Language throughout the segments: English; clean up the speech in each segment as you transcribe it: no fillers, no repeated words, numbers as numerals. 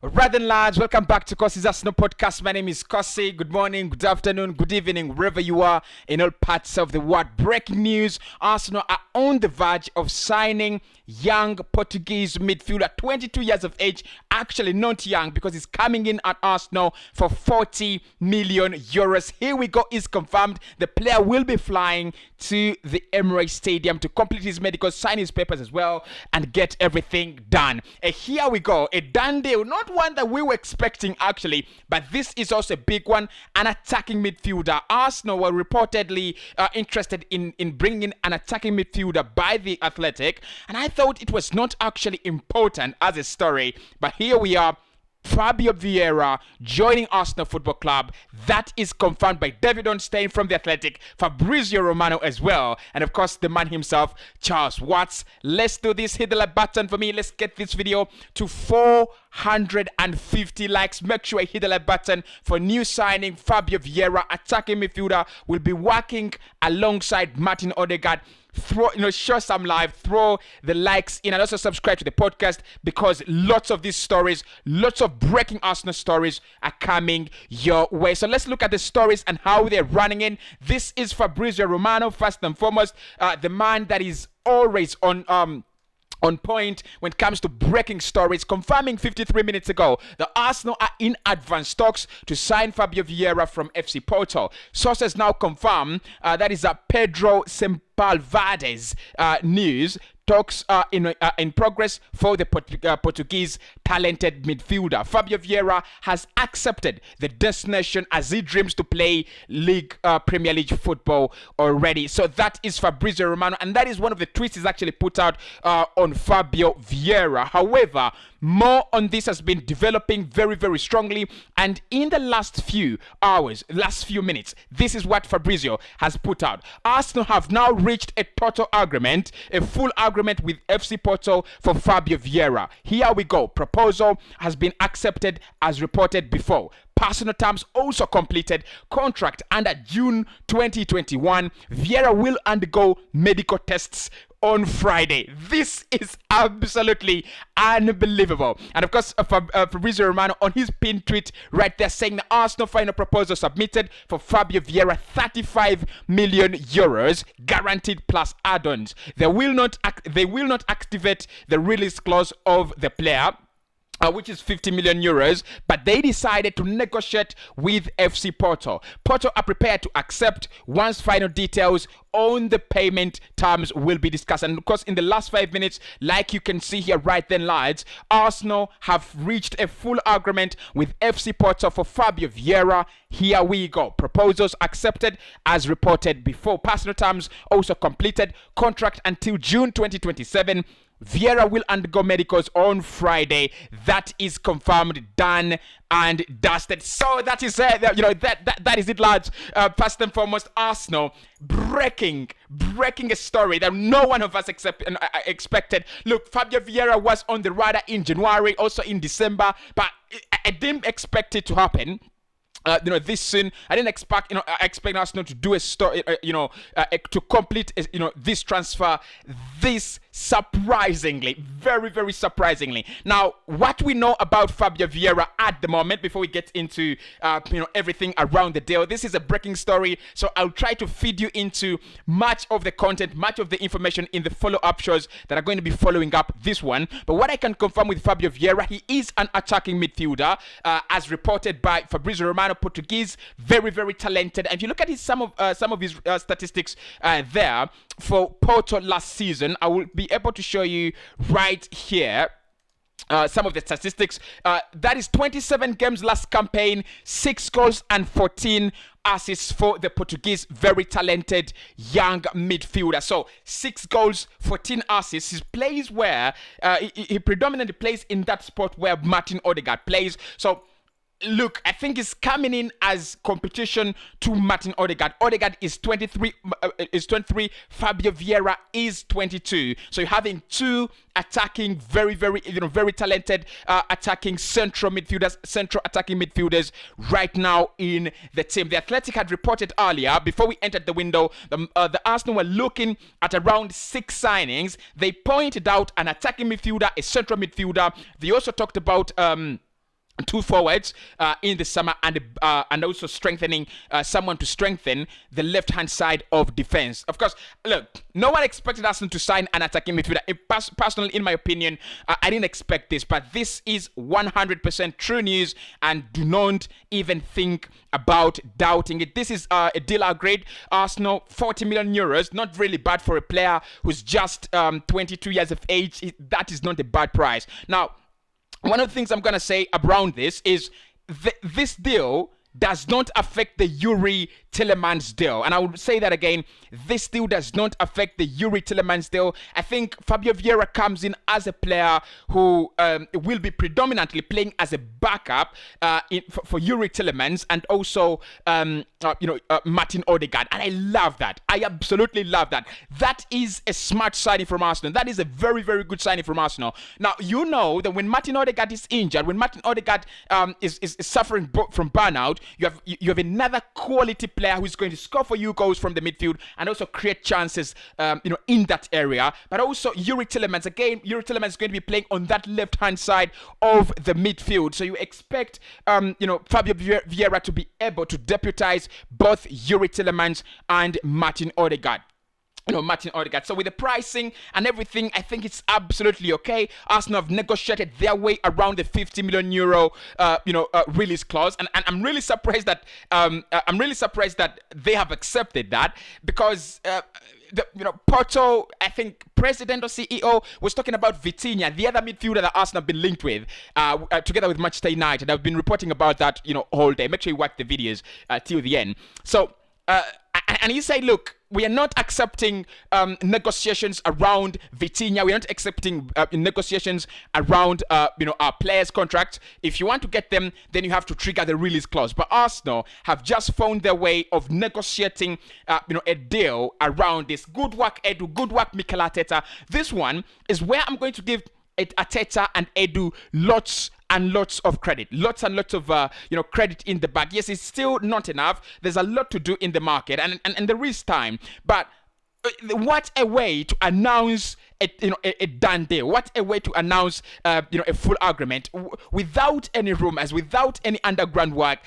Right then, lads, welcome back to Cossy's Arsenal podcast. My name is Cossy. Good morning, good afternoon, good evening, wherever you are in all parts of the world. Breaking news: Arsenal are on the verge of signing young Portuguese midfielder, 22 years of age. Actually, not young because he's coming in at Arsenal for 40 million euros. Here we go, is confirmed. The player will be flying to the Emirates Stadium to complete his medical, sign his papers as well, and get everything done. Here we go, a done deal. Not one that we were expecting actually, but this is also a big one. An attacking midfielder. Arsenal were reportedly interested in bringing an attacking midfielder by the Athletic, and I thought it was not actually important as a story, but here we are. Fabio Viera joining Arsenal Football Club. That is confirmed by David Ornstein from The Athletic, Fabrizio Romano as well, and of course the man himself, Charles Watts. Let's do this. Hit the like button for me. Let's get this video to 450 likes. Make sure I hit the like button for new signing Fabio Viera, attacking midfielder, will be working alongside Martin Odegaard. Show some live, throw the likes in, and also subscribe to the podcast because lots of these stories, lots of breaking Arsenal stories are coming your way. So let's look at the stories and how they're running in. This is Fabrizio Romano, first and foremost, the man that is always on point when it comes to breaking stories, confirming 53 minutes ago the Arsenal are in advanced talks to sign Fabio Viera from FC Porto. Sources now confirm that is Pedro Sempalvade's news. Talks are in progress for the Portuguese talented midfielder. Fabio Viera has accepted the destination as he dreams to play Premier League football already. So that is Fabrizio Romano, and that is one of the tweets he's actually put out on Fabio Viera. However, more on this has been developing very, very strongly, and in the last few hours, last few minutes, this is what Fabrizio has put out. Arsenal have now reached a total agreement, a full agreement with FC Porto for Fabio Viera. Here we go. Proposal has been accepted as reported before. Personal terms also completed. Contract under June 2021. Viera will undergo medical tests on Friday. This is absolutely unbelievable. And of course, Fabrizio Romano on his pinned tweet right there saying the Arsenal final proposal submitted for Fabio Viera, 35 million euros guaranteed plus add-ons. They will not activate the release clause of the player, which is 50 million euros, but they decided to negotiate with FC Porto. Porto are prepared to accept once final details on the payment terms will be discussed. And of course, in the last 5 minutes, like you can see here right then, lads, Arsenal have reached a full agreement with FC Porto for Fabio Viera. Here we go. Proposals accepted as reported before. Personal terms also completed. Contract until June 2027. Viera will undergo medicals on Friday. That is confirmed, done and dusted. So that is that is it, lads. First and foremost, Arsenal breaking a story that no one of us expected. Look, Fabio Viera was on the radar in January, also in December, but I didn't expect it to happen. This soon. I didn't expect, Arsenal to do a story, to complete, this transfer this surprisingly, very, very surprisingly. Now, what we know about Fabio Viera at the moment, before we get into, everything around the deal, this is a breaking story, so I'll try to feed you into much of the content, much of the information in the follow-up shows that are going to be following up this one. But what I can confirm with Fabio Viera, he is an attacking midfielder, as reported by Fabrizio Romano, Portuguese, very, very talented. And if you look at some of his statistics there for Porto last season, I will be able to show you right here. Some of the statistics. That is 27 games last campaign, 6 goals and 14 assists for the Portuguese, very talented young midfielder. So 6 goals, 14 assists. He plays where he predominantly plays in that spot where Martin Odegaard plays. So look, I think it's coming in as competition to Martin Odegaard. Odegaard is 23. Fabio Viera is 22. So you're having two attacking, very, very, very talented attacking central attacking midfielders right now in the team. The Athletic had reported earlier, before we entered the window, the Arsenal were looking at around 6 signings. They pointed out an attacking midfielder, a central midfielder. They also talked about two forwards in the summer, and also strengthening someone to strengthen the left hand side of defense. Of course, look, no one expected Arsenal to sign an attacking midfielder. Personally, in my opinion, I didn't expect this, but this is 100% true news, and do not even think about doubting it. This is a deal upgrade. Arsenal, 40 million euros, not really bad for a player who's just 22 years of age. That is not a bad price. Now, one of the things I'm going to say around this is this deal does not affect the Yuri Tillemans deal. And I would say that again, this deal does not affect the Yuri Tillemans deal. I think Fabio Viera comes in as a player who will be predominantly playing as a backup for Yuri Tillemans, and also Martin Odegaard. And I love that. I absolutely love that. That is a smart signing from Arsenal. That is a very, very good signing from Arsenal. Now, you know that when Martin Odegaard is injured, when Martin Odegaard is suffering from burnout, you have another quality player who is going to score for you goals from the midfield and also create chances in that area. But also Yuri Tillemans, again, Yuri Tillemans is going to be playing on that left hand side of the midfield, so you expect Fabio Viera to be able to deputize both Yuri Tillemans and Martin Odegaard. Martin Odegaard. So with the pricing and everything, I think it's absolutely okay. Arsenal have negotiated their way around the 50 million euro, release clause, and I'm really surprised that they have accepted that, because Porto, I think president or CEO was talking about Vitinha, the other midfielder that Arsenal have been linked with, together with Manchester United. I've been reporting about that, all day. Make sure you watch the videos till the end. So, and he said, look, we are not accepting negotiations around Vitinha. We are not accepting negotiations around our players' contracts. If you want to get them, then you have to trigger the release clause. But Arsenal have just found their way of negotiating a deal around this. Good work, Edu. Good work, Mikel Arteta. This one is where I'm going to give Arteta and Edu lots and lots of credit, lots and lots of credit in the bag. Yes, it's still not enough. There's a lot to do in the market, and there is time. But what a way to announce a done deal. What a way to announce a full agreement without any rumors, without any underground work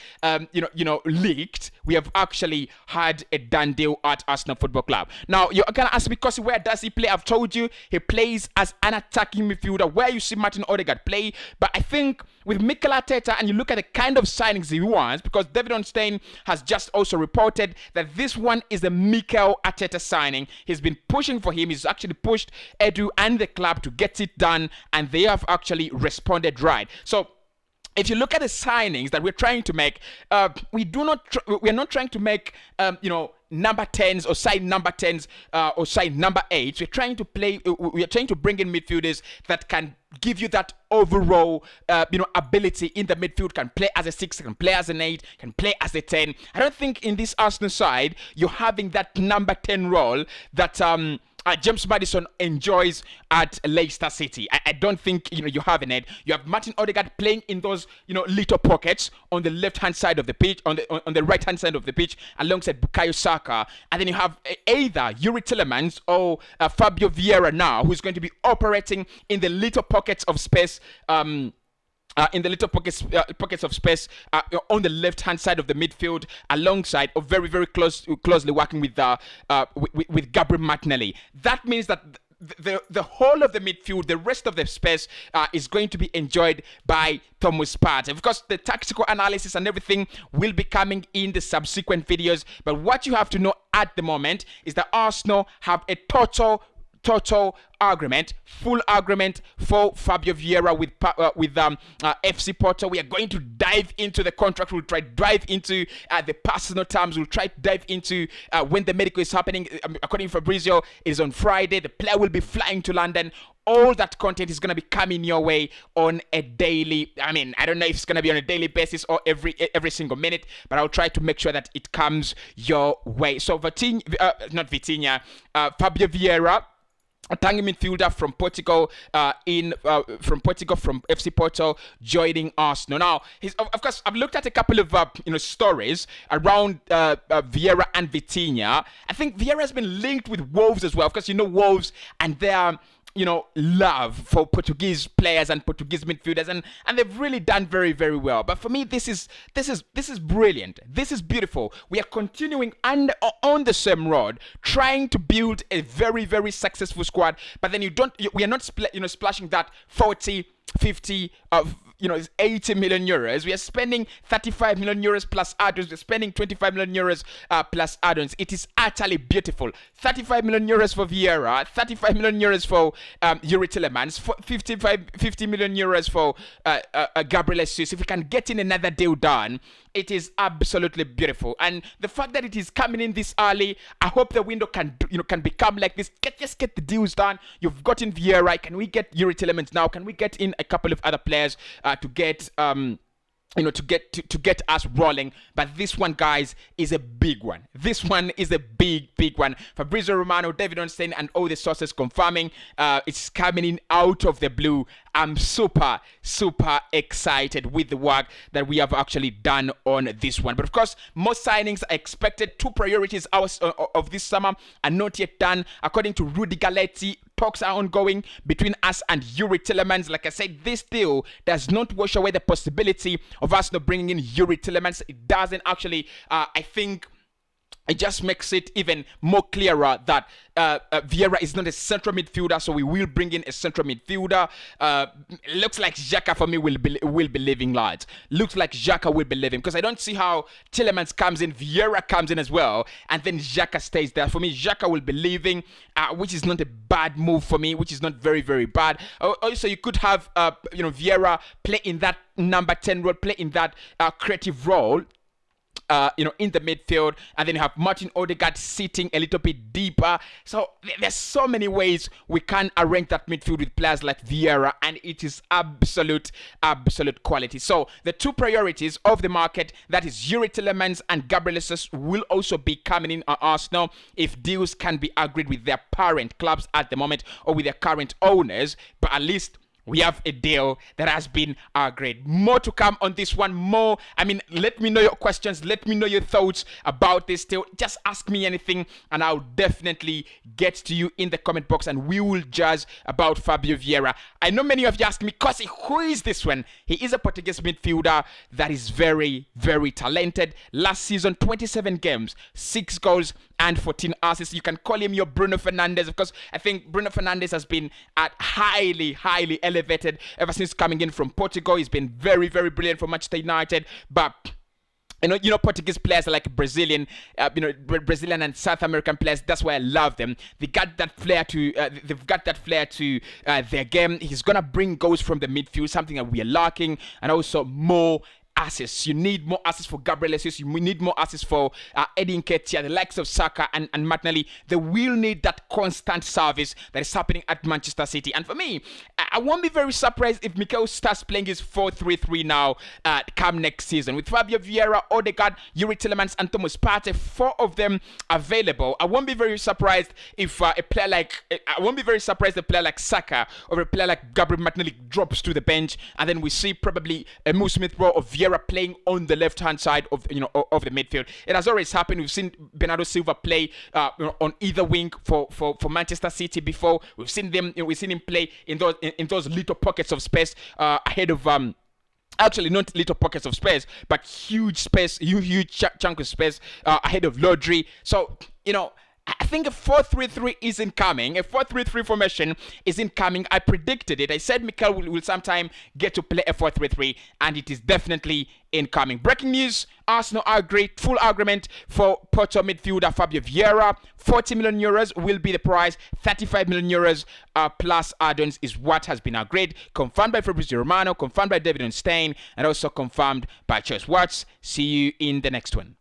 leaked. We have actually had a done deal at Arsenal Football Club. Now you're gonna ask me, Cossy, where does he play? I've told you he plays as an attacking midfielder, where you see Martin Odegaard play. But I think with Mikel Arteta, and you look at the kind of signings he wants, because David Ornstein has just also reported that this one is the Mikel Arteta signing. He's been pushing for him. He's actually pushed Edu and the club to get it done, and they have actually responded right. So if you look at the signings that we're trying to make, we're not trying to make number 10s or sign number 10s or sign number 8s. We are trying to bring in midfielders that can give you that overall ability in the midfield, can play as a 6, can play as an 8, can play as a 10. I don't think in this Arsenal side you're having that number 10 role that James Maddison enjoys at Leicester City. I don't think you have in it. You have Martin Odegaard playing in those little pockets on the left hand side of the pitch, on the right hand side of the pitch, alongside Bukayo Saka, and then you have either Yuri Tillemans or Fabio Viera now, who's going to be operating in the little pockets of space. In the little pockets of space on the left-hand side of the midfield, alongside or very, very closely working with Gabriel Martinelli. That means that the whole of the midfield, the rest of the space, is going to be enjoyed by Thomas Partey. Of course, the tactical analysis and everything will be coming in the subsequent videos. But what you have to know at the moment is that Arsenal have a total agreement, full agreement for Fabio Viera with FC Porto. We are going to dive into the contract. We'll try to dive into the personal terms. We'll try to dive into when the medical is happening. According to Fabrizio, it is on Friday. The player will be flying to London. All that content is going to be coming your way on a daily, I don't know if it's going to be on a daily basis or every single minute, but I'll try to make sure that it comes your way. So Fabio Viera, attacking midfielder from Portugal, from FC Porto, joining Arsenal. Now, of course, I've looked at a couple of stories around Viera and Vitinha. I think Viera has been linked with Wolves as well. Of course, Wolves and their love for Portuguese players and Portuguese midfielders, and they've really done very, very well. But for me, this is brilliant. This is beautiful. We are continuing on the same road, trying to build a very, very successful squad. But then we are not splashing that 40, 50 of 80 million euros. We are spending 35 million euros plus add-ons. We're spending 25 million euros plus add-ons. It is utterly beautiful. 35 million euros for Viera, 35 million euros for Yuri Tillemans, 50 million euros for Gabriel Jesus. If we can get in another deal done, it is absolutely beautiful. And the fact that it is coming in this early, I hope the window can become like this. Just get the deals done. You've gotten Viera. Can we get Yuri Tillemans now? Can we get in a couple of other players to get to get us rolling? But this one, guys, is a big one. This one is a big one. Fabrizio Romano, David Onstein, and all the sources confirming it's coming in out of the blue. I'm super excited with the work that we have actually done on this one. But of course, most signings are expected. Two priorities of this summer are not yet done. According to Rudy Galetti, talks are ongoing between us and Yuri Tillemans. Like I said, this deal does not wash away the possibility of us not bringing in Yuri Tillemans. It doesn't actually, I think, it just makes it even more clearer that Viera is not a central midfielder, so we will bring in a central midfielder. Looks like Xhaka for me will be leaving, lads. Looks like Xhaka will be leaving, because I don't see how Tillemans comes in, Viera comes in as well, and then Xhaka stays there. For me, Xhaka will be leaving, which is not a bad move for me, which is not very, very bad. Also, you could have Viera play in that number 10 role, play in that creative role. In the midfield, and then you have Martin Odegaard sitting a little bit deeper. So there's so many ways we can arrange that midfield with players like Viera, and it is absolute quality. So the two priorities of the market, that is Yuri Tillemans and Gabriel Jesus, will also be coming in at Arsenal if deals can be agreed with their parent clubs at the moment or with their current owners. But at least we have a deal that has been agreed. More to come on this one. More. I mean, let me know your questions. Let me know your thoughts about this deal. Just ask me anything, and I'll definitely get to you in the comment box, and we will judge about Fabio Viera. I know many of you ask me, Cossy, who is this one? He is a Portuguese midfielder that is very, very talented. Last season, 27 games, 6 goals, and 14 assists. You can call him your Bruno Fernandes, because I think Bruno Fernandes has been at highly elevated ever since coming in from Portugal. He's been very, very brilliant for Manchester United. But Portuguese players are like Brazilian and South American players. That's why I love them. They got that flair to, their game. He's gonna bring goals from the midfield, something that we are lacking, and also more assists. You need more assists for Gabriel Jesus. You need more assists for Eddie Nketiah, the likes of Saka and Martinelli. They will need that constant service that is happening at Manchester City. And for me, I won't be very surprised if Mikel starts playing his 4-3-3 now come next season, with Fabio Viera, Odegaard, Yuri Tillemans, and Thomas Partey, 4 of them available. I won't be very surprised if a player like Saka or a player like Gabriel Martinelli drops to the bench, and then we see probably a Mo Smith-Rowe of Viera playing on the left-hand side of the midfield. It has always happened. We've seen Bernardo Silva play on either wing for Manchester City before. We've seen him play in those little pockets of space ahead of actually not little pockets of space, but huge chunk of space ahead of Lodri. So I think a 4-3-3 isn't coming. A 4-3-3 formation isn't coming. I predicted it. I said Mikel will sometime get to play a 4-3-3, and it is definitely incoming. Breaking news: Arsenal agree, full agreement for Porto midfielder Fabio Viera. 40 million euros will be the price. 35 million euros plus add-ons is what has been agreed. Confirmed by Fabrizio Romano, confirmed by David Onstein, and also confirmed by Chess Watts. See you in the next one.